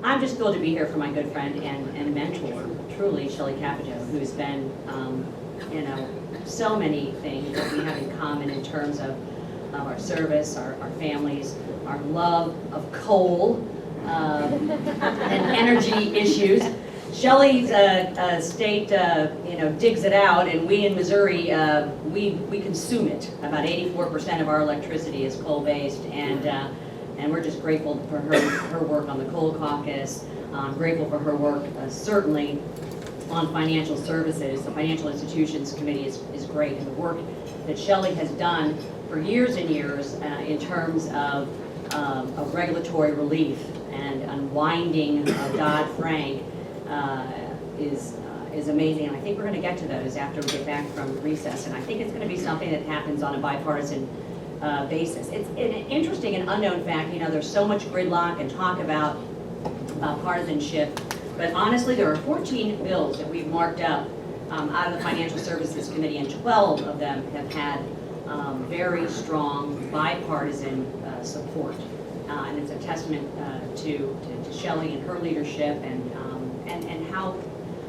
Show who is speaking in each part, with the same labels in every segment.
Speaker 1: I'm just thrilled to be here for my good friend and mentor, truly, Shelley Capito, who's been, so many things that we have in common in terms of our service, our families, our love of coal, and energy issues. Shelley's state, digs it out, and we in Missouri, we consume it. About 84% of our electricity is coal-based, and we're just grateful for her work on the Coal Caucus. I'm grateful for her work, certainly, on financial services. The Financial Institutions Committee is great, and the work that Shelley has done for years and years in terms of regulatory relief and unwinding Dodd-Frank is amazing. And I think we're going to get to those after we get back from recess. And I think it's going to be something that happens on a bipartisan basis. It's an interesting and unknown fact. There's so much gridlock and talk about partisanship. But honestly, there are 14 bills that we've marked up out of the Financial Services Committee, and 12 of them have had very strong bipartisan support. And it's a testament to Shelley and her leadership and how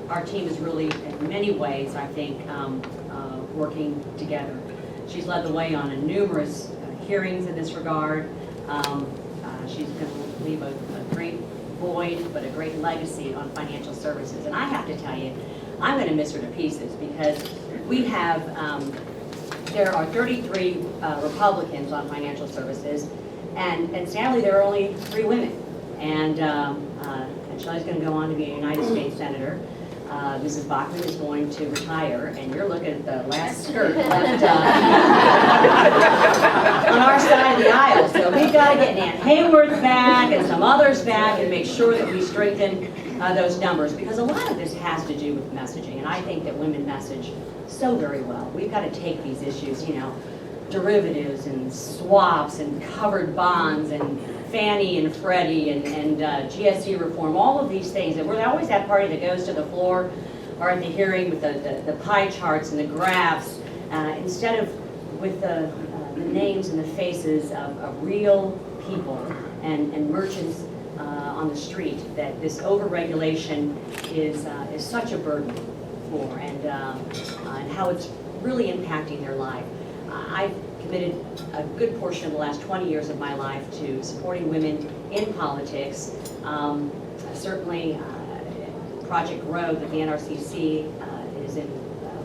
Speaker 1: our team is really, in many ways, I think, working together. She's led the way on numerous hearings in this regard. She's going to leave a great void, but a great legacy on financial services. And I have to tell you, I'm going to miss her to pieces because we have, there are 33 Republicans on financial services, and sadly there are only 3 women. And Shelley's going to go on to be a United States Senator. Mrs. Wagner is going to retire, and you're looking at the last skirt left on our side of the aisle. So we've got to get Nan Hayworth back and some others back and make sure that we strengthen those numbers, because a lot of this has to do with messaging, and I think that women message so very well. We've got to take these issues, derivatives and swaps and covered bonds and Fannie and Freddie and GSE reform, all of these things. And we're always that party that goes to the floor or at the hearing with the pie charts and the graphs, instead of with the names and the faces of real people and merchants on the street, that this overregulation is such a burden for, and how it's really impacting their life. I've committed a good portion of the last 20 years of my life to supporting women in politics. Certainly, Project Grow that the NRCC is in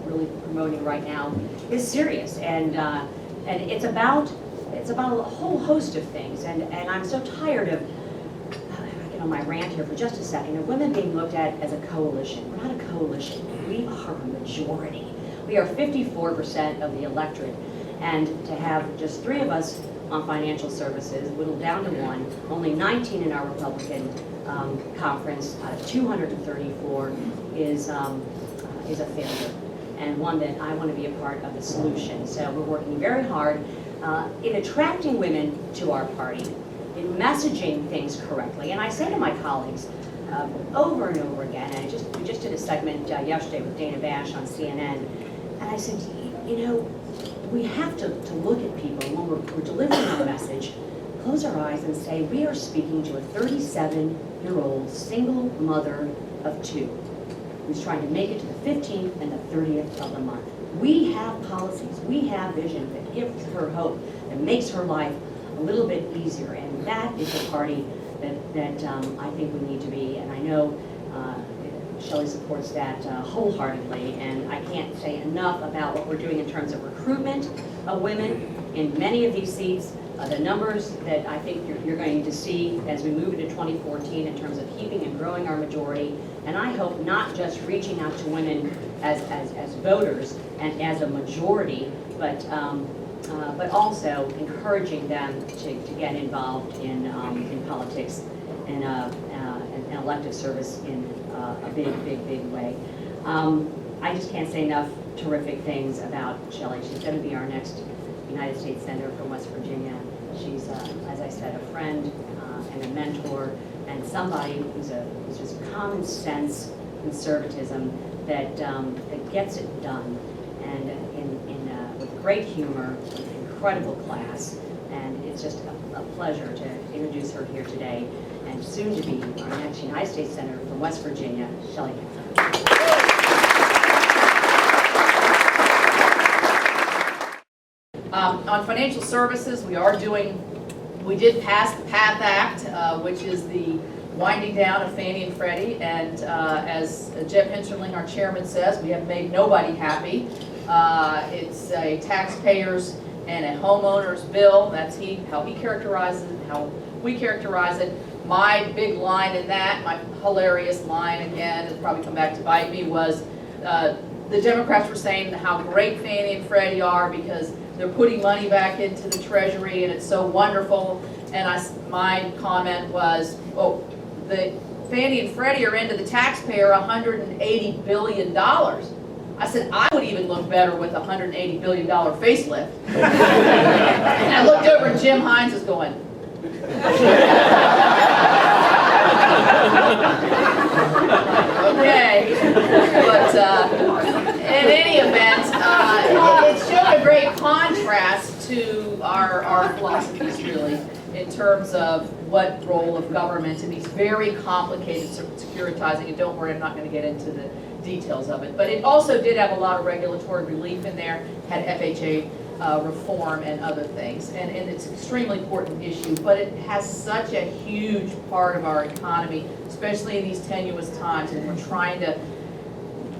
Speaker 1: really promoting right now is serious, and it's about a whole host of things. And I'm so tired of, I get on my rant here for just a second, of women being looked at as a coalition. We're not a coalition. We are a majority. We are 54% of the electorate. And to have just 3 of us on financial services, whittled down to 1, only 19 in our Republican conference, 234 is a failure, and one that I want to be a part of the solution. So we're working very hard in attracting women to our party, in messaging things correctly. And I say to my colleagues over and over again, and we just did a segment yesterday with Dana Bash on CNN, and I said, we have to look at people when we're delivering our message, close our eyes and say, we are speaking to a 37-year-old single mother of 2 who's trying to make it to the 15th and the 30th of the month. We have policies, we have vision that gives her hope, that makes her life a little bit easier, and that is the party that I think we need to be. And I know Shelley supports that wholeheartedly, and I can't say enough about what we're doing in terms of recruitment of women in many of these seats. The numbers that I think you're going to see as we move into 2014 in terms of keeping and growing our majority, and I hope not just reaching out to women as voters and as a majority, but also encouraging them to get involved in politics and elective service in a big way. I just can't say enough terrific things about Shelley. She's going to be our next United States Senator from West Virginia. She's, as I said, a friend and a mentor, and somebody who's just common sense conservatism that gets it done, and with great humor, with incredible class. And it's just a pleasure to introduce her here today. and soon to be our next United States Senator from West Virginia, Shelley.
Speaker 2: On financial services, we did pass the PATH Act, which is the winding down of Fannie and Freddie, and as Jeb Hinterling, our chairman, says, we have made nobody happy. It's a taxpayers and a homeowner's bill. That's how he characterizes it, how we characterize it. My big line in that, my hilarious line again, it'll probably come back to bite me, was the Democrats were saying how great Fannie and Freddie are because they're putting money back into the Treasury and it's so wonderful. And my comment was, oh, the Fannie and Freddie are into the taxpayer $180 billion. I said, I would even look better with a $180 billion facelift. And I looked over and Jim Hines is going. Okay, but in any event, it showed a great contrast to our philosophies, really, in terms of what role of government in these very complicated securitizing, and don't worry, I'm not going to get into the details of it, but it also did have a lot of regulatory relief in there, had FHA reform and other things, and it's an extremely important issue, but it has such a huge part of our economy, especially in these tenuous times, and we're trying to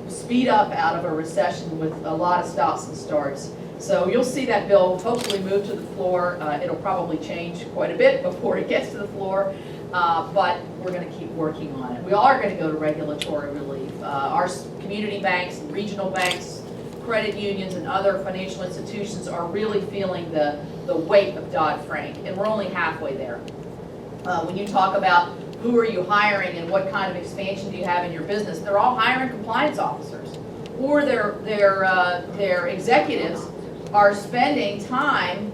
Speaker 2: speed up out of a recession with a lot of stops and starts. So you'll see that bill hopefully move to the floor. It'll probably change quite a bit before it gets to the floor, but we're going to keep working on it. We are going to go to regulatory relief. Our community banks, regional banks, credit unions, and other financial institutions are really feeling the weight of Dodd-Frank, and we're only halfway there. When you talk about who are you hiring and what kind of expansion do you have in your business, they're all hiring compliance officers, or their executives are spending time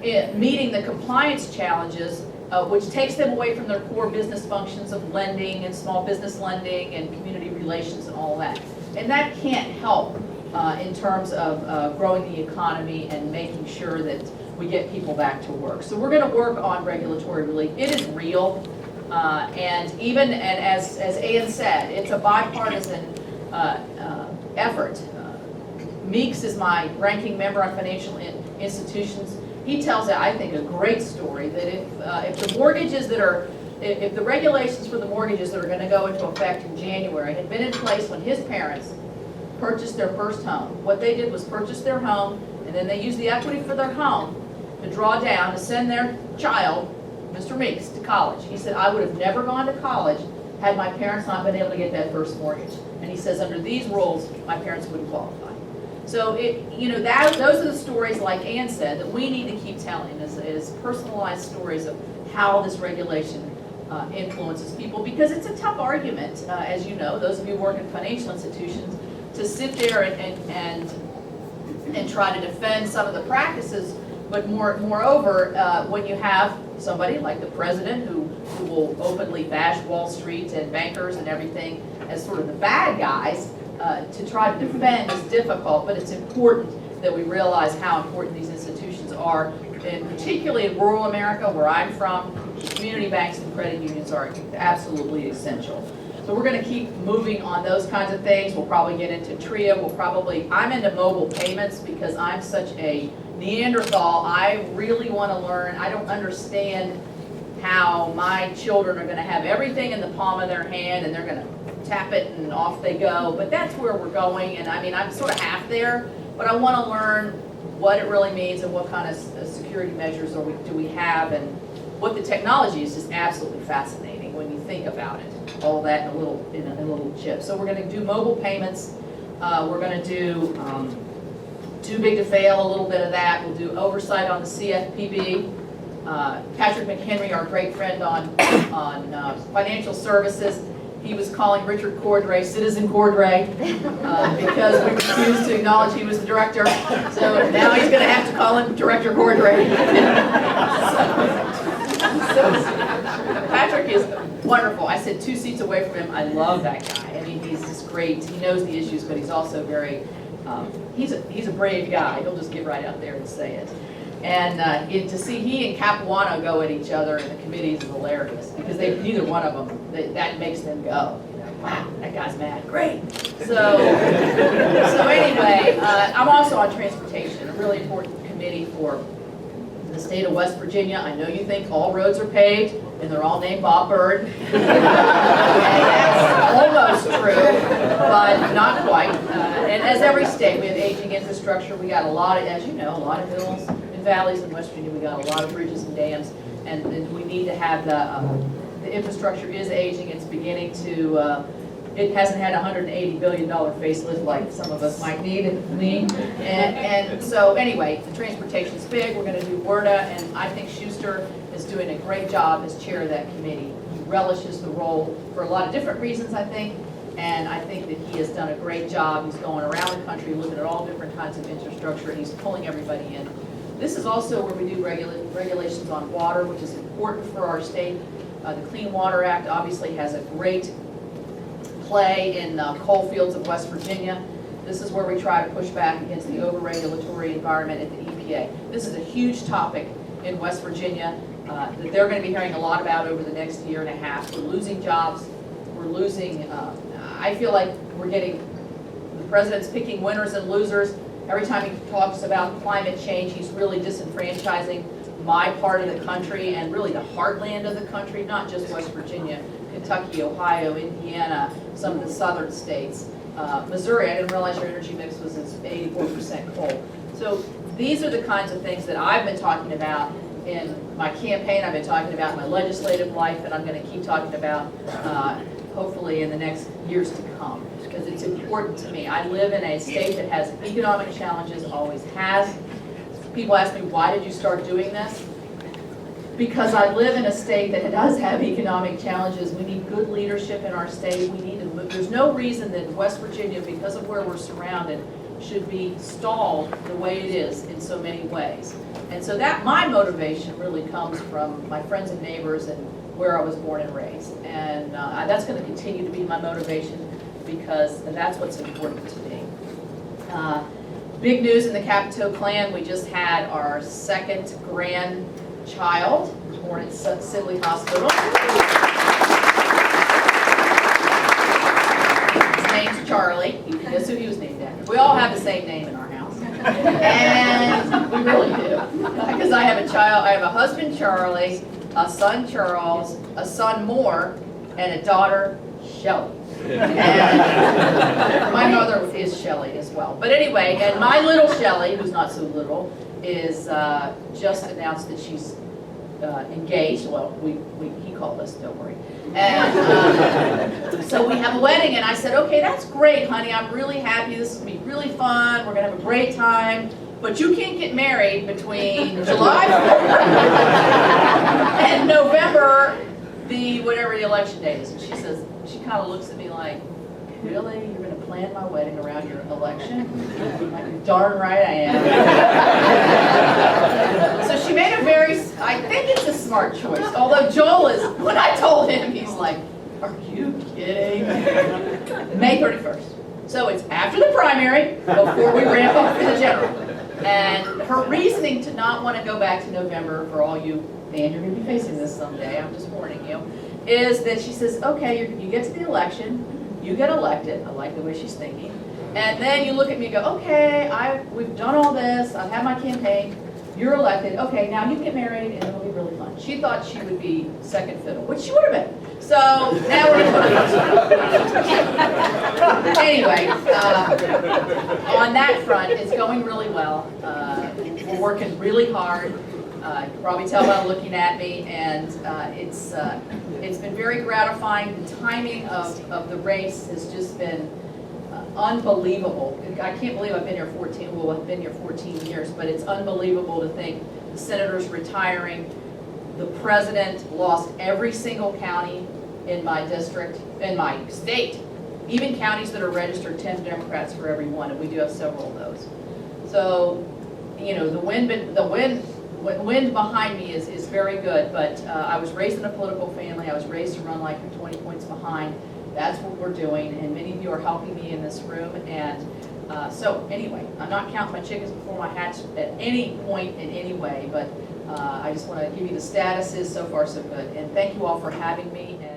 Speaker 2: meeting the compliance challenges, which takes them away from their core business functions of lending and small business lending and community relations and all that. And that can't help in terms of growing the economy and making sure that we get people back to work. So we're going to work on regulatory relief. It is real, and as Ann said, it's a bipartisan effort. Meeks is my ranking member on financial institutions. He tells, I think, a great story that if the mortgages that are, if the regulations for the mortgages that are going to go into effect in January had been in place when his parents purchased their first home, what they did was purchase their home, and then they used the equity for their home to draw down to send their child, Mr. Meeks, to college. He said, I would have never gone to college had my parents not been able to get that first mortgage. And he says, under these rules, my parents wouldn't qualify. So those are the stories, like Ann said, that we need to keep telling, is personalized stories of how this regulation influences people, because it's a tough argument, as you know, those of you who work in financial institutions, to sit there and try to defend some of the practices, but moreover, when you have somebody like the president who will openly bash Wall Street and bankers and everything as sort of the bad guys, to try to defend is difficult, but it's important that we realize how important these institutions are, and particularly in rural America, where I'm from, community banks and credit unions are absolutely essential. So we're going to keep moving on those kinds of things. We'll probably get into TRIA. I'm into mobile payments because I'm such a Neanderthal. I really want to learn. I don't understand how my children are going to have everything in the palm of their hand and they're going to tap it and off they go. But that's where we're going. And I mean, I'm sort of half there, but I want to learn what it really means and what kind of security measures do we have, and what the technology is just absolutely fascinating when you think about it. All that in a little chip. So we're going to do mobile payments. We're going to do too big to fail, a little bit of that. We'll do oversight on the CFPB. Patrick McHenry, our great friend on financial services, he was calling Richard Cordray Citizen Cordray because we refused to acknowledge he was the director. So now he's going to have to call him Director Cordray. Patrick is wonderful. I sit 2 seats away from him. I love that guy. I mean, he's just great. He knows the issues, but he's also very, he's a brave guy. He'll just get right out there and say it. And to see he and Capuano go at each other in the committees is hilarious. because neither one of them, that makes them go, wow, that guy's mad, great. So anyway, I'm also on transportation, a really important committee for the state of West Virginia. I know you think all roads are paved and they're all named Bob Bird. And that's almost true, but not quite. And as every state, we have aging infrastructure. We got a lot of, as you know, a lot of hills and valleys in West Virginia. We got a lot of bridges and dams, and we need to have the infrastructure is aging. It's beginning to. It hasn't had a $180 billion facelift like some of us might need. And so anyway, the transportation's big. We're going to do WRDA, and I think Schuster is doing a great job as chair of that committee. He relishes the role for a lot of different reasons, I think, and I think that he has done a great job. He's going around the country looking at all different kinds of infrastructure, and he's pulling everybody in. This is also where we do regulations on water, which is important for our state. The Clean Water Act obviously has a great play in coal fields of West Virginia. This is where we try to push back against the over-regulatory environment at the EPA. This is a huge topic in West Virginia that they're going to be hearing a lot about over the next year and a half. We're losing jobs. We're losing, I feel like we're getting, the president's picking winners and losers. Every time he talks about climate change, he's really disenfranchising my part of the country and really the heartland of the country, not just West Virginia, Kentucky, Ohio, Indiana, some of the southern states. Missouri, I didn't realize your energy mix was 84% coal. So these are the kinds of things that I've been talking about in my campaign, I've been talking about in my legislative life, and I'm going to keep talking about hopefully in the next years to come, because it's important to me. I live in a state that has economic challenges, always has. People ask me, why did you start doing this? Because I live in a state that does have economic challenges. We need good leadership in our state. We need to move. There's no reason that West Virginia, because of where we're surrounded, should be stalled the way it is in so many ways. And so that my motivation really comes from my friends and neighbors and where I was born and raised. And that's going to continue to be my motivation because that's what's important to me. Big news in the Capito clan. We just had our second grandchild born at Sibley Hospital. His name's Charlie. Guess who he was named after? We all have the same name in our house. And we really do. Because I have a child, I have a husband, Charlie, a son, Charles, a son, Moore, and a daughter, Shelley. And my mother is Shelley as well. But anyway, and my little Shelley, who's not so little, is just announced that she's engaged. Well, he called us, don't worry. And so we have a wedding, and I said, okay, that's great, honey. I'm really happy. This is going to be really fun. We're going to have a great time. But you can't get married between July 4th and November, whatever the election date is. And she says, she kind of looks at me like, really? You're going to plan my wedding around your election? I'm like, darn right I am. So she made a I think it's a smart choice. Although Joel is, when I told him, he's like, are you kidding? May 31st. So it's after the primary, before we ramp up for the general. And her reasoning to not want to go back to November, for all you, and you're going to be facing this someday, I'm just warning you, is that she says, okay, you get to the election, you get elected. I like the way she's thinking. And then you look at me and go, okay, we've done all this, I've had my campaign, you're elected, okay, now you get married and it'll be really fun. She thought she would be second fiddle, which she would have been. So now we're going to Anyway, on that front, it's going really well. We're working really hard. You can probably tell by looking at me, and it's been very gratifying. The timing of the race has just been unbelievable. I can't believe I've been here 14 years, but it's unbelievable to think the senator's retiring. The president lost every single county in my district, in my state, even counties that are registered 10 Democrats for every one, and we do have several of those. So, you know, the wind behind me is very good, but I was raised in a political family. I was raised to run like 20 points behind. That's what we're doing, and many of you are helping me in this room. And so anyway, I'm not counting my chickens before my hatch at any point in any way, but I just want to give you the statuses. So far, so good. And thank you all for having me. And